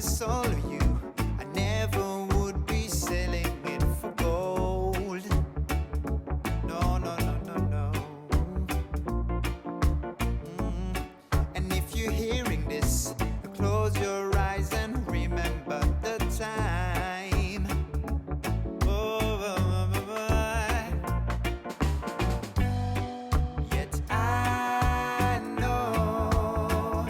promise all of you I never would be selling it for gold. No, no, no, no, no. And if you're hearing this, close your eyes and remember the time. Yet I know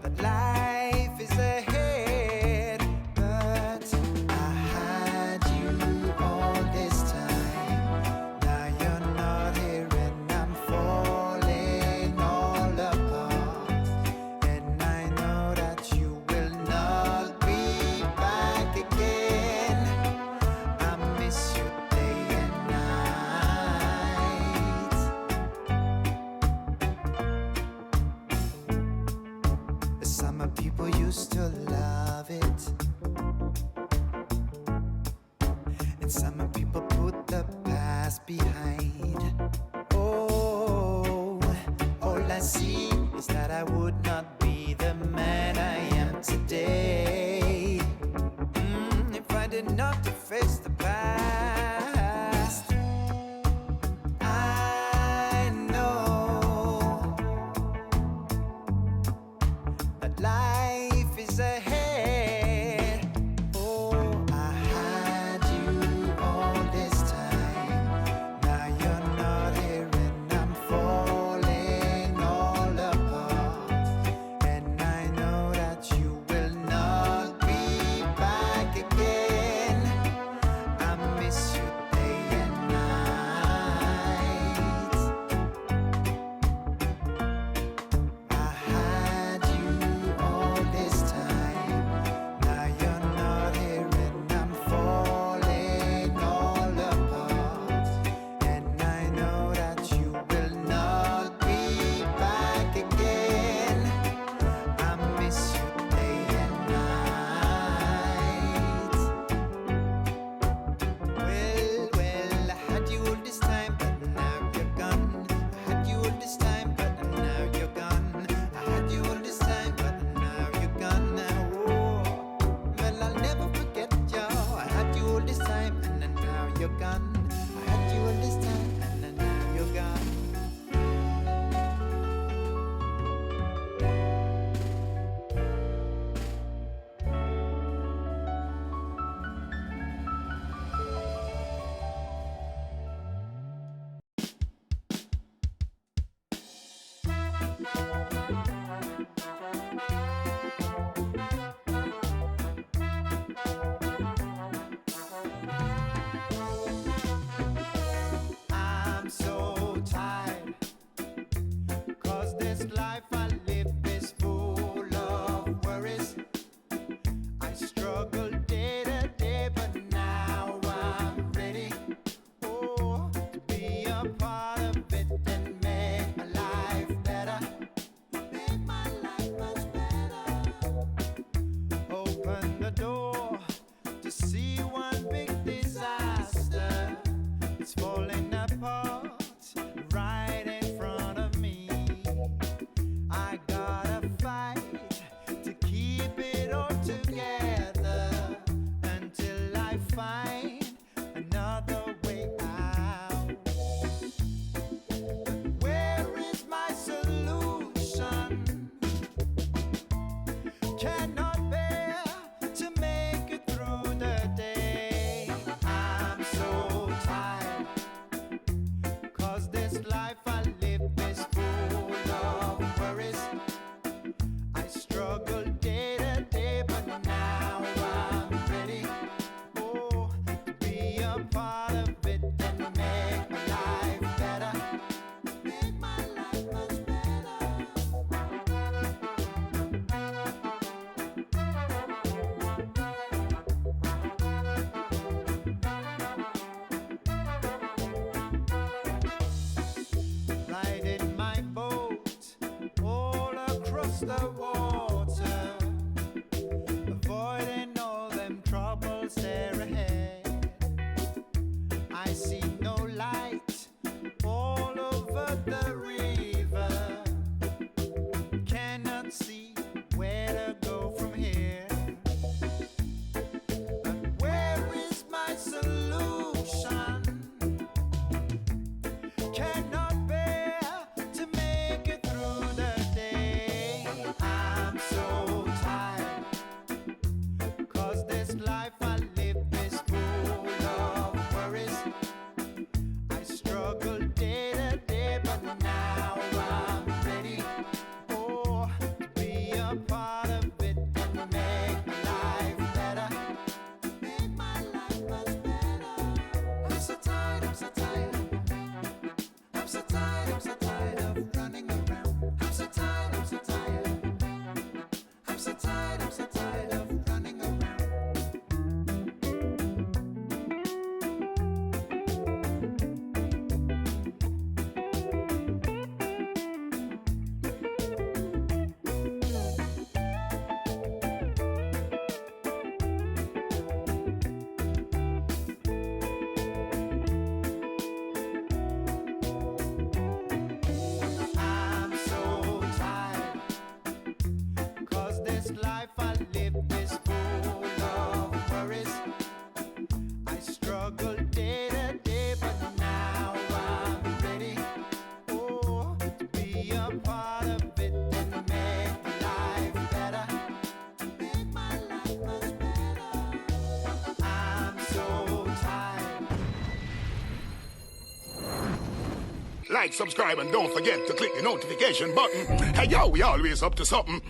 that life is ahead, but I had you all this time. Now you're not here and I'm falling all apart. And I know that you will not be back again. I miss you day and night. Summer people used to love it, and summer people put the past behind. Oh, all I see is that I would not be the man I am today, if I did not face the past. I know that life is ahead. Oh, I had you all this time. Now you're not here and I'm falling all apart. And I know that you will not be back again. I miss you day and night. I had you all this time. Now you're not here and I'm falling all apart. And I know that you will not be back again. I miss you day and night. Well, I had you all this time, but now you're gone. I had you all this time, but now you're gone. I had you all this time, but now you're gone. Oh, well, I'll never forget you. I had you all this time, and now you're gone. I had you all this time, and now you're gone. I'm so tired, 'cause this life I live is full of worries. I struggle day to day, but now I'm ready, oh, to be a part of it and make my life better. Make my life much better. Open the door to see one big disaster. It's falling apart right in front of me. I gotta fight to keep it all together until I find another way out. Where is my solution? Cannot bear to make it through the day. I'm so tired, 'cause this life I live is full of worries. I struggle day to day, but now I'm ready, oh, to be a part of it and make my life better. Make my life much better. Riding my boat all across the water, avoiding all them troubles there ahead. I see no light all over the river, cannot see where like, subscribe, and don't forget to click the notification button. Hey, yo, we always up to something.